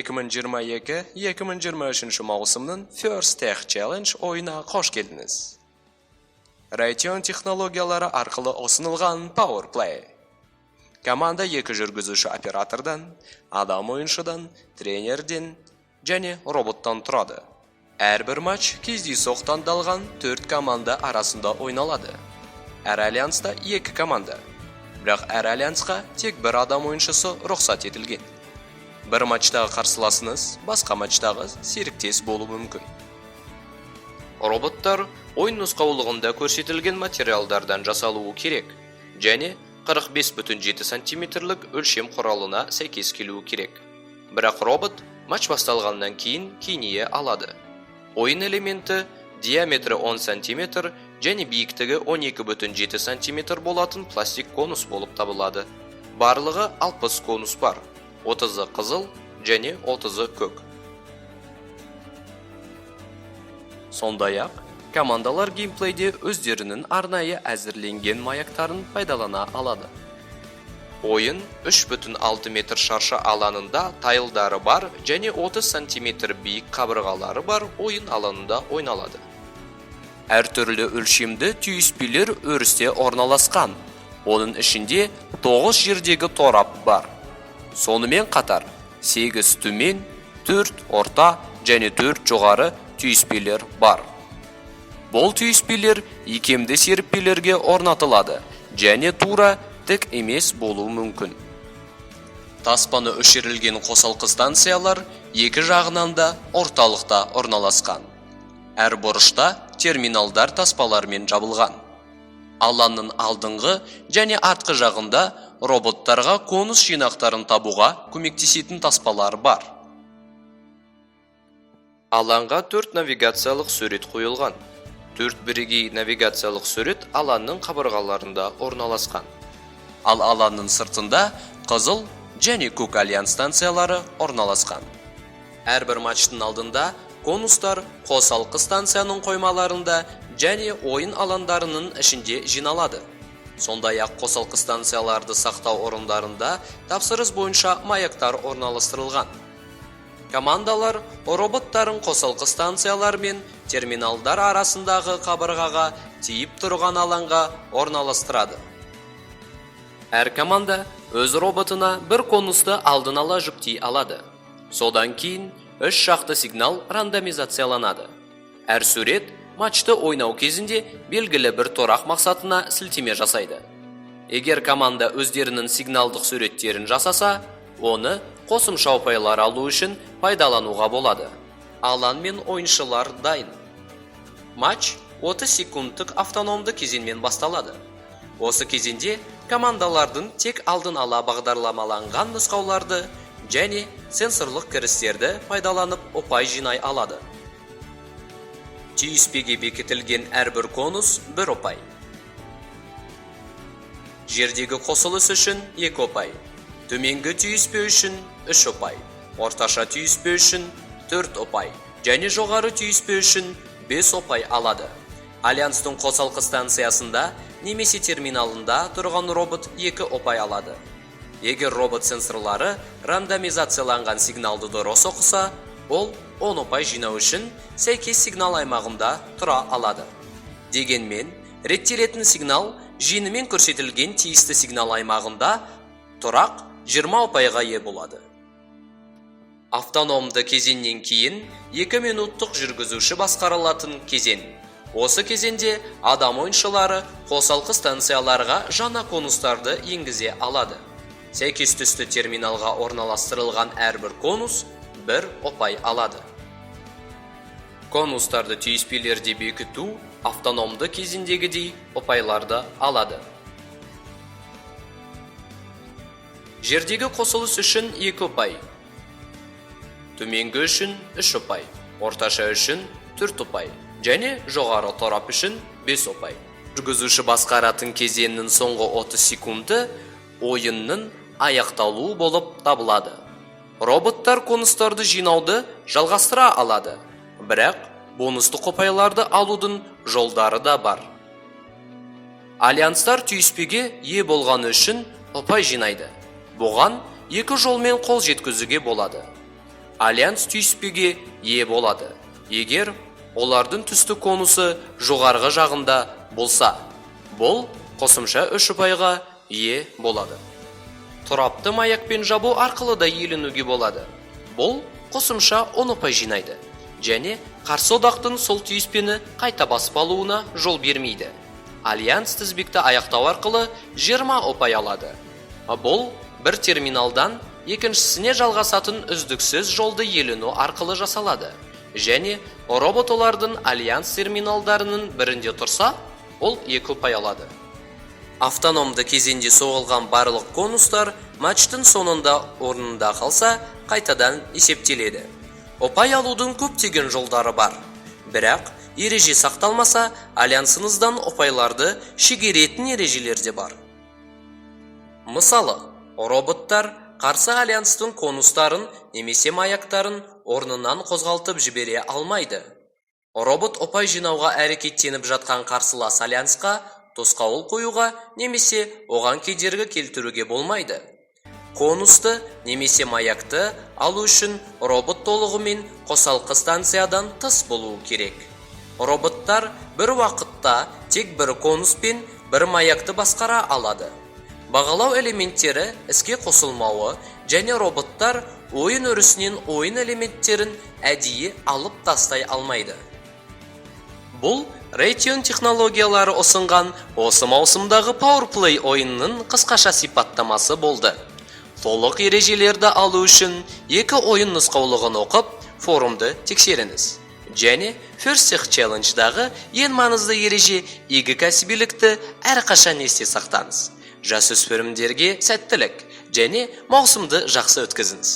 2022-2023 mavsumning First Tech Challenge o'yini qo'sh keldingiz. Raytheon texnologiyalari orqali o'sinilgan Power Play. Komanda iki yurgizuvchi operatordan, adam o'yinshidan, trenerdan, және robotdan turadi. Har bir match кездейсоқтан dalgan 4 komanda arasında o'ynaladi. Har alyansda 2 komanda. Biroq har alyansga tek bir adam o'yinchisi ruxsat etilgan. Bir matchdağı qarşılasınız, başqa matchdağı seriktes bo'lishi mumkin. Robotlar o'yin nusqaulığında ko'rsatilgan materiallardan jasaluvi kerak, және 45,7 santimetrlik o'lcham qurolina saiz keluvchi kerak. Biroq robot match bostalgandan keyin kiyiniye aladi. O'yin elementi diametri 10 cm және biyikligi 12,7 cm bo'lатын plastik konus bo'lib topiladi. Barlig'i 60 konus bor. 30'ı qizil және 30'ı ko'k. Sonday-ақ, komandalar gameplay'de o'zlarining arnayı әзірленген mayaktарын пайдалана алады. Oyun 3,6 metr şarşı alanında tayıldары бар және 30 cm biyiq qabırğaları бар oyun alanında oynaladı. Her türlü ölçümde tüyüspüler örüste ornalaskan. Onun içinde 9 yerdегі torap бар. Сонымен қатар 8 төмен, 4 орта және 4 жоғары түйіспелер бар. Бұл түйіспелер икемді серіппелерге орнатылады және тура тік емес болуы мүмкін. Таспаны өшірілген қосалқы станциялар екі жағынан да орталықта орналасқан. Әр бұрышта терминалдар таспалармен жабылған. Аланның алдыңғы және артқы жағында роботтарға конус жинақтарын табуға көмектесетін таспалар бар. Аланға 4 навигациялық сурет қойылған. 4 бірегей навигациялық сурет аланның қабырғаларында орналасқан. Ал аланның сыртында қызыл және көк альянс станциялары орналасқан. Әрбір матчтың алдында конустар қосалқы станцияның қоймаларында және ойын аландарының ішінде жиналады. Сондай-ақ қосалқы станцияларды сақтау орындарында тапсырыс бойынша маяктар орналастырылған. Командалар роботтарын қосалқы станциялар мен терминалдар арасындағы қабырғаға тиіп тұрған алаңға орналастырады. Әр команда өз роботына бір конусты алдын ала жүктей алады. Содан кейін үш жақты сигнал рандомизацияланады. Әр сурет матчты ойнау кезінде белгілі бір торақ мақсатына сілтеме жасайды. Егер команда өздерінің сигналдық суреттерін жасаса, оны қосымша ұпайлар алу үшін пайдалануға болады. Алан мен ойыншылар дайын. Матч 30 секундтық автономды кезеңмен басталады. Осы кезеңде командалардың тек алдын ала бағдарламаланған нұсқауларды және сенсорлық кірістерді пайдаланып ұпай жинай алады. Түйіспеге бекітілген әрбір конус бір ұпай. Жердегі қосылыс үшін 2 ұпай. Төменгі түйіспе үшін 3 ұпай. Орташа түйіспе үшін 4 ұпай. Және жоғары түйіспе үшін 5 ұпай алады. Альянстың қосалқы станциясында немесе терминалында тұрған робот 2 ұпай алады. Егер робот сенсорлары рандомизацияланған сигналды дұрыс оқыса, ол 10 ұпай жинау үшін сәйкес сигнал аймағында тұра алады. Дегенмен, реттелетін сигнал жиынымен көрсетілген тиісті сигнал аймағында тұрақ 20 ұпайға ие болады. Автономды кезеңнен кейін 2 минуттық жүргізуші басқарылатын кезең. Осы кезеңде адам ойыншылары қосалқы станцияларға жаңа конустарды енгізе алады. Сәйкес түсті терминалға орналастырылған әрбір конус 1 ұпай алады. Конустарды түйіспелерде бекіту автономды кезеңдегідей ұпайларды алады. Жердегі қосылыс үшін 2 ұпай. Төменгі үшін 3 ұпай. Орташа үшін 4 ұпай. Және жоғары торап үшін 5 ұпай. Жүргізуші басқаратын кезеңнің соңғы 30 секунды ойынның аяқталуы болып табылады. Роботтар конустарды жинауды жалғастыра алады. Бірақ бонустық ұпайларды алудың жолдары да бар. Альянстар түйіспеге ие болғаны үшін ұпай жинайды. Бұған екі жолмен қол жеткізуге болады. альянс түйіспеге ие болады. Егер олардың түстік конусы жоғарғы жағында болса, бұл қосымша 3 ұпайға ие болады. Тұрапты маякпен жабу арқылы да иеленуге болады. Бұл қосымша 10 ұпай жинайды. Және қарсы одақтың сол түйіспені қайта басып алуына жол бермейді. Альянс тізбекті аяқтау арқылы 20 ұпай алады. Бұл бір терминалдан екіншісіне жалғасатын үздіксіз жолды иелену арқылы жасалады. Және робот олардың альянс терминалдарының бірінде тұрса, ол 2 ұпай алады. Автономды кезеңде соғылған барлық конустар матчтың соңында орнында қалса, қайтадан есептеледі. Ұпай алудың көптеген жолдары бар. Бірақ ереже сақталмаса, альянсыңыздан ұпайларды шегеретін ережелер де бар. Мысалы, роботтар қарсы альянстың конустарын немесе маяктарын орнынан қозғалтып жібере алмайды. Робот ұпай жинауға әрекеттеніп жатқан қарсылас альянсқа тосқауыл қоюға немесе оған кедергі келтіруге болмайды. Конусты немесе маякты алу үшін робот толығымен қосалқы станциядан тыс болуы керек. Роботтар бір уақытта тек бір конус пен бір маякты басқара алады. Бағалау элементтері іске қосылмауы және роботтар ойын өрісінен ойын элементтерін әдейі алып тастай алмайды. Бұл Raytheon технологиялары ұсынған осы маусымдағы PowerPlay ойынның қысқаша сипаттамасы болды. Толық ережелерді алу үшін 2 ойын нұсқаулығын оқып, форумды тексеріңіз. Және First Tech Challenge-дағы ең маңызды ереже игі кәсібилікті әрқашан есте сақтаңыз. Жасөспірімдерге сәттілік және маусымды жақсы өткізіңіз.